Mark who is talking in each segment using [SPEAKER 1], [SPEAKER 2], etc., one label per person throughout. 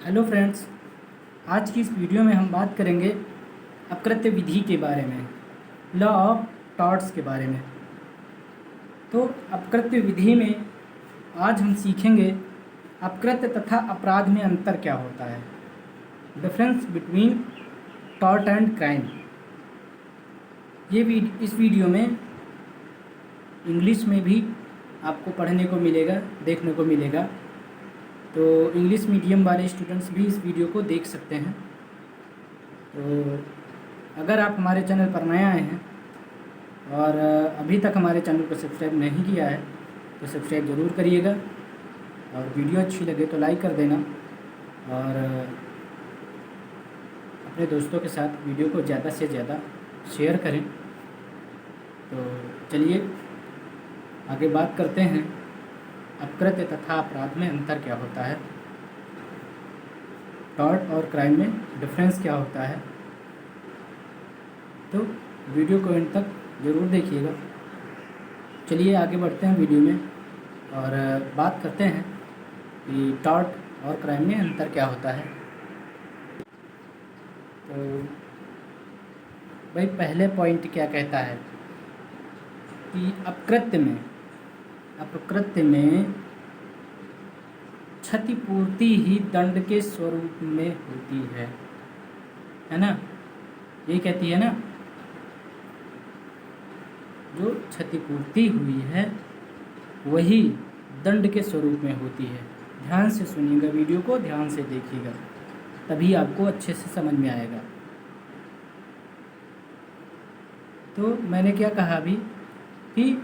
[SPEAKER 1] Hello friends. आज की इस वीडियो में हम बात करेंगे अपकृत्य विधि के बारे में, लॉ ऑफ टॉर्ट्स के बारे में। तो अपकृत्य विधि में आज हम सीखेंगे अपकृत्य तथा अपराध में अंतर क्या होता है, difference between tort and crime. इस वीडियो में इंग्लिश में भी आपको पढ़ने को मिलेगा, देखने को मिलेगा। तो इंग्लिश मीडियम वाले स्टूडेंट्स भी इस वीडियो को देख सकते हैं। तो अगर आप हमारे चैनल पर नए आए हैं और अभी तक हमारे चैनल को सब्सक्राइब नहीं किया है तो सब्सक्राइब ज़रूर करिएगा, और वीडियो अच्छी लगे तो लाइक कर देना, और अपने दोस्तों के साथ वीडियो को ज़्यादा से ज़्यादा शेयर करें। तो चलिए आगे बात करते हैं, अपकृत्य तथा अपराध में अंतर क्या होता है, टॉर्ट और क्राइम में डिफरेंस क्या होता है। तो वीडियो को एंड तक ज़रूर देखिएगा। चलिए आगे बढ़ते हैं वीडियो में और बात करते हैं कि टॉर्ट और क्राइम में अंतर क्या होता है। तो भाई पहले पॉइंट क्या कहता है कि अपकृत्य में क्षतिपूर्ति ही दंड के स्वरूप में होती है ना। ये कहती है ना, जो क्षतिपूर्ति हुई है वही दंड के स्वरूप में होती है। ध्यान से सुनिएगा, वीडियो को ध्यान से देखिएगा, तभी आपको अच्छे से समझ में आएगा। तो मैंने क्या कहा अभी कि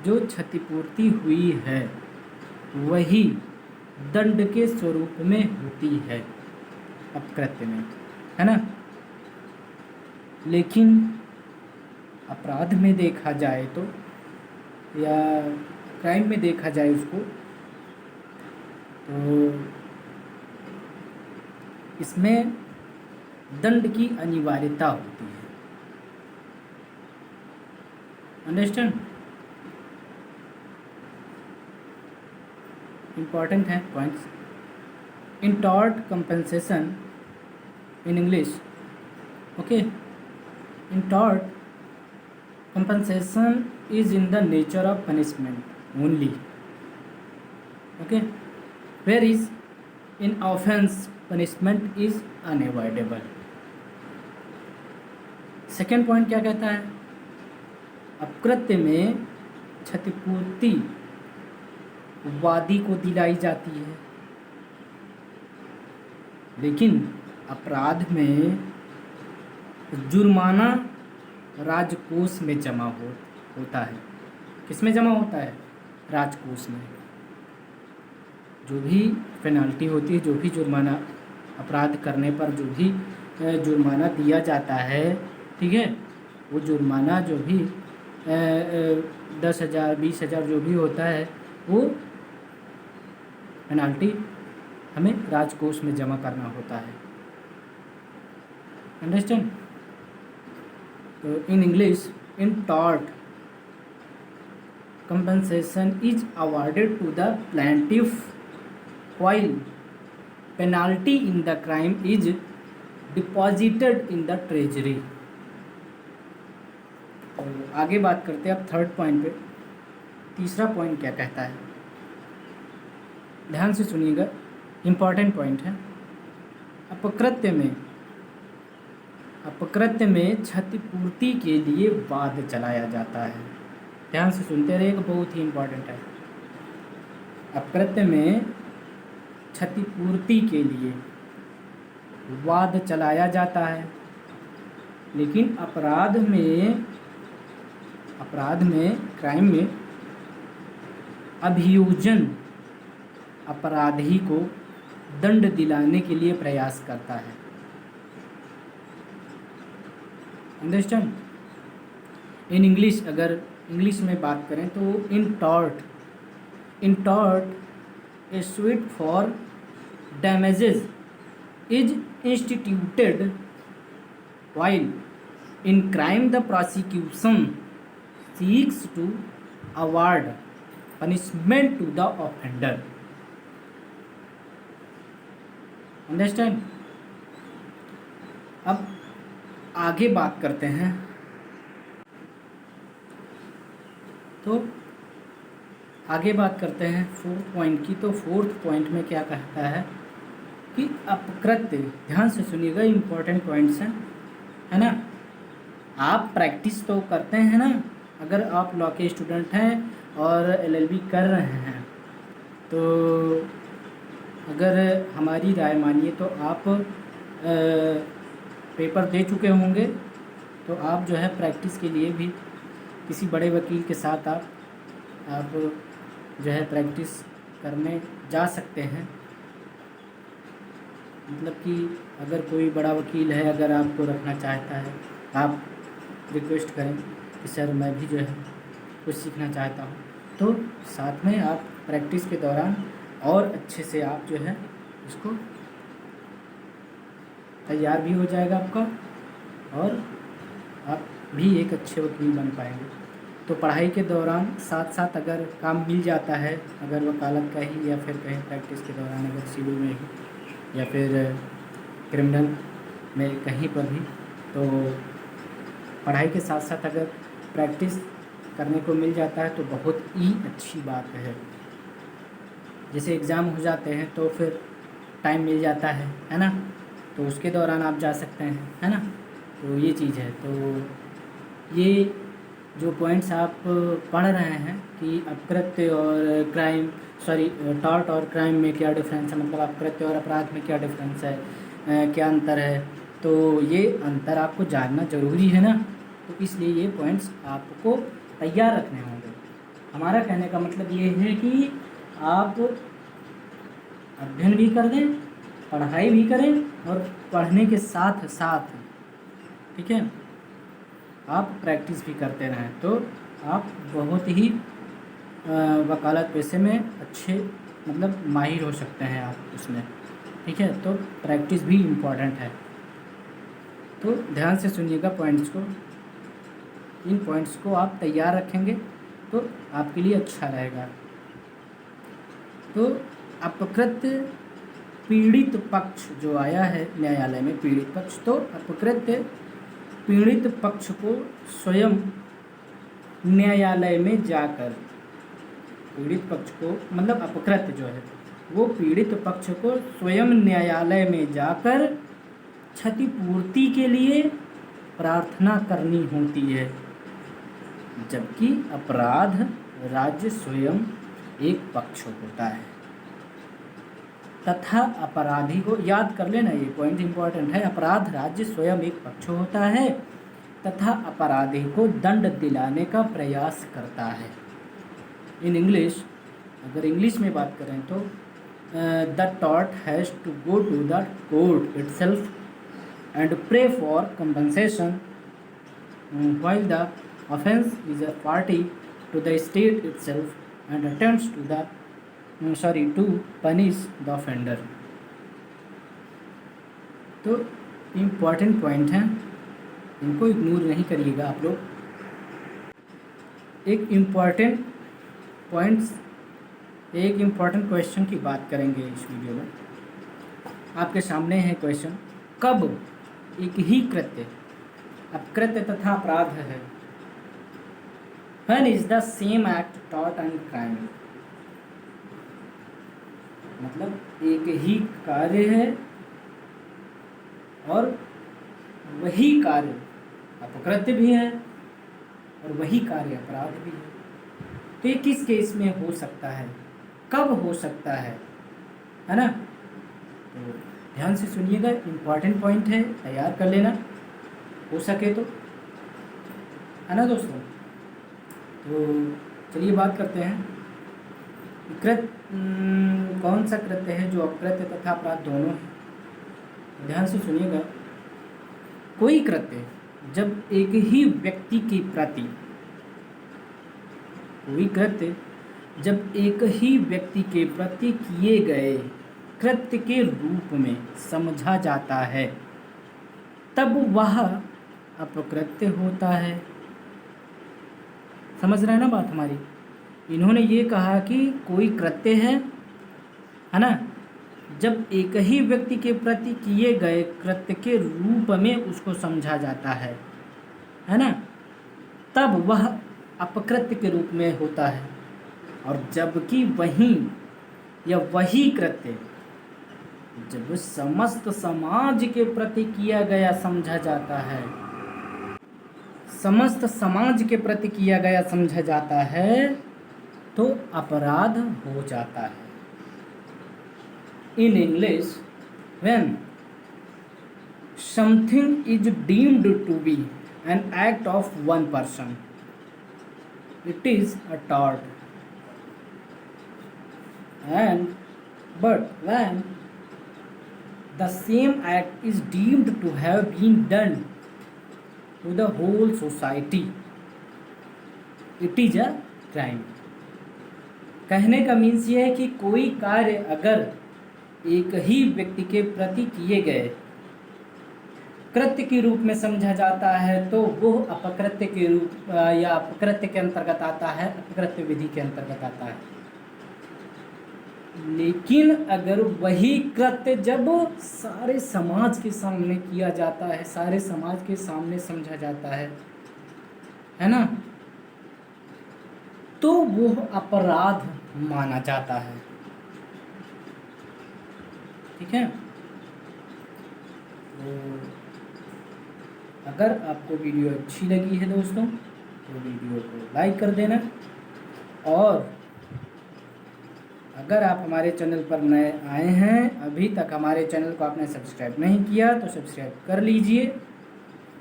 [SPEAKER 1] जो क्षतिपूर्ति हुई है वही दंड के स्वरूप में होती है अपकृत्य में, है ना। लेकिन अपराध में देखा जाए तो, या क्राइम में देखा जाए उसको, तो इसमें दंड की अनिवार्यता होती है। अंडरस्टैंड? इम्पॉर्टेंट है points. In tort compensation in English, okay, in tort compensation is in the nature of punishment only, okay, whereas in offense punishment is unavoidable. Second point क्या कहता है, अपकृत्य में क्षतिपूर्ति वादी को दिलाई जाती है, लेकिन अपराध में जुर्माना राजकोष में जमा होता है। किस में जमा होता है? राजकोष में। जो भी पेनाल्टी होती है, जो भी जुर्माना अपराध करने पर जो भी जुर्माना दिया जाता है, ठीक है, वो जुर्माना जो भी 10,000 20,000 जो भी होता है, वो पेनाल्टी हमें राजकोष में जमा करना होता है। अंडरस्टैंड? तो in English, in tort compensation is awarded to the plaintiff while penalty in the crime is deposited in the treasury. तो आगे बात करते हैं अब थर्ड पॉइंट पे। तीसरा पॉइंट क्या कहता है, ध्यान से सुनिएगा, इम्पॉर्टेंट पॉइंट है। अपकृत्य में क्षतिपूर्ति के लिए वाद चलाया जाता है। ध्यान से सुनते रहिएगा, बहुत ही इम्पोर्टेंट है। अपकृत्य में क्षतिपूर्ति के लिए वाद चलाया जाता है, लेकिन अपराध में क्राइम में अभियोजन अपराधी को दंड दिलाने के लिए प्रयास करता है। अंडरस्टैंड? इन इंग्लिश, अगर इंग्लिश में बात करें तो in tort a suit for damages is instituted while in crime the prosecution seeks to award punishment to the offender. Understand. अब आगे बात करते हैं। तो आगे बात करते हैं फोर्थ पॉइंट की। तो फोर्थ पॉइंट में क्या कहता है कि अपकृत्य, ध्यान से सुनिएगा, इम्पोर्टेंट पॉइंट्स हैं, है ना। आप प्रैक्टिस तो करते हैं ना, अगर आप लॉ के स्टूडेंट हैं और एलएलबी कर रहे हैं, तो अगर हमारी राय मानिए तो आप पेपर दे चुके होंगे, तो आप जो है प्रैक्टिस के लिए भी किसी बड़े वकील के साथ आप जो है प्रैक्टिस करने जा सकते हैं। मतलब कि अगर कोई बड़ा वकील है, अगर आपको रखना चाहता है, आप रिक्वेस्ट करें कि सर मैं भी जो है कुछ सीखना चाहता हूँ, तो साथ में आप प्रैक्टिस के दौरान और अच्छे से आप जो है इसको तैयार भी हो जाएगा आपका, और आप भी एक अच्छे वकील बन पाएंगे। तो पढ़ाई के दौरान साथ साथ अगर काम मिल जाता है, अगर वकालत का ही या फिर कहीं प्रैक्टिस के दौरान अगर सिविल में ही या फिर क्रिमिनल में कहीं पर भी, तो पढ़ाई के साथ साथ अगर प्रैक्टिस करने को मिल जाता है तो बहुत ही अच्छी बात है। जैसे एग्ज़ाम हो जाते हैं तो फिर टाइम मिल जाता है ना, तो उसके दौरान आप जा सकते हैं, है ना। तो ये चीज़ है। तो ये जो पॉइंट्स आप पढ़ रहे हैं कि अपकृत्य और क्राइम, सॉरी टॉर्ट और क्राइम में क्या डिफरेंस है, मतलब अपकृत्य और अपराध में क्या डिफरेंस है, क्या अंतर है, तो ये अंतर आपको जानना ज़रूरी है ना। तो इसलिए ये पॉइंट्स आपको तैयार रखने होंगे। हमारा कहने का मतलब ये है कि आप अध्ययन भी कर दें, पढ़ाई भी करें, और पढ़ने के साथ साथ, ठीक है, आप प्रैक्टिस भी करते रहें, तो आप बहुत ही वकालत पेशे में अच्छे, मतलब माहिर हो सकते हैं आप उसमें, ठीक है। तो प्रैक्टिस भी इम्पॉर्टेंट है। तो ध्यान से सुनिएगा पॉइंट्स को, इन पॉइंट्स को आप तैयार रखेंगे तो आपके लिए अच्छा रहेगा। तो अपकृत्य पीड़ित पक्ष जो आया है न्यायालय में, पीड़ित पक्ष, तो अपकृत्य पीड़ित पक्ष को स्वयं न्यायालय में जाकर, पीड़ित पक्ष को मतलब अपकृत्य जो है वो पीड़ित पक्ष को स्वयं न्यायालय में जाकर क्षतिपूर्ति के लिए प्रार्थना करनी होती है, जबकि अपराध राज्य स्वयं एक पक्ष होता है तथा अपराधी को, याद कर लेना ये पॉइंट इंपॉर्टेंट है, अपराध राज्य स्वयं एक पक्ष होता है तथा अपराधी को दंड दिलाने का प्रयास करता है। इन इंग्लिश, अगर इंग्लिश में बात करें तो the tort has to go to the court itself and pray for compensation while the offense is a party to the state itself and attempts to punish the offender। तो important point हैं, इनको ignore नहीं करिएगा आप लोग। एक important points, एक important question की बात करेंगे इस वीडियो में। आपके सामने है क्वेश्चन, कब एक ही कृत्य अपकृत्य तथा अपराध है। When is the same act tort and crime? मतलब एक ही कार्य है और वही कार्य अपकृत्य भी है और वही कार्य अपराध भी है। तो ये किस केस में हो सकता है, कब हो सकता है ना। तो ध्यान से सुनिएगा, इम्पॉर्टेंट पॉइंट है, तैयार कर लेना हो सके तो, है ना दोस्तों। तो चलिए बात करते हैं, कौन सा कृत्य है जो अपकृत्य तथा अपराध दोनों है। ध्यान से सुनिएगा, कोई कृत्य जब एक ही व्यक्ति के प्रति, कोई कृत्य जब एक ही व्यक्ति के प्रति किए गए कृत्य के रूप में समझा जाता है तब वह अपकृत्य होता है। समझ रहे हैं ना बात हमारी। इन्होंने ये कहा कि कोई कृत्य है ना, जब एक ही व्यक्ति के प्रति किए गए कृत्य के रूप में उसको समझा जाता है ना, तब वह अपकृत्य के रूप में होता है। और जबकि वही कृत्य जब समस्त समाज के प्रति किया गया समझा जाता है, समस्त समाज के प्रति किया गया समझा जाता है, तो अपराध हो जाता है। In English, when something is deemed to be an act of one person, it is a tort. But when the same act is deemed to have been done to the whole society, it is a crime. कहने का means ये है कि कोई कार्य अगर एक ही व्यक्ति के प्रति किए गए कृत्य के रूप में समझा जाता है तो वो अपकृत्य के रूप या अपकृत्य के अंतर्गत आता है, अपकृत्य विधि के अंतर्गत आता है। लेकिन अगर वही कृत्य जब सारे समाज के सामने किया जाता है, सारे समाज के सामने समझा जाता है ना, तो वो अपराध माना जाता है। ठीक है। तो अगर आपको वीडियो अच्छी लगी है दोस्तों तो वीडियो को लाइक कर देना, और अगर आप हमारे चैनल पर नए आए हैं, अभी तक हमारे चैनल को आपने सब्सक्राइब नहीं किया तो सब्सक्राइब कर लीजिए।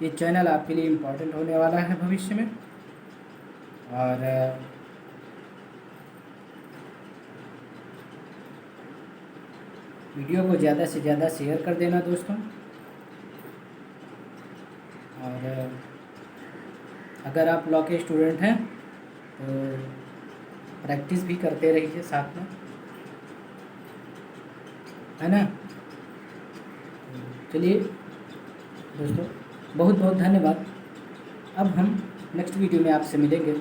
[SPEAKER 1] ये चैनल आपके लिए इम्पोर्टेंट होने वाला है भविष्य में। और वीडियो को ज़्यादा से ज़्यादा शेयर कर देना दोस्तों। और अगर आप लॉ के स्टूडेंट हैं तो प्रैक्टिस भी करते रहिए साथ में, है ना। चलिए दोस्तों, बहुत बहुत धन्यवाद। अब हम नेक्स्ट वीडियो में आपसे मिलेंगे।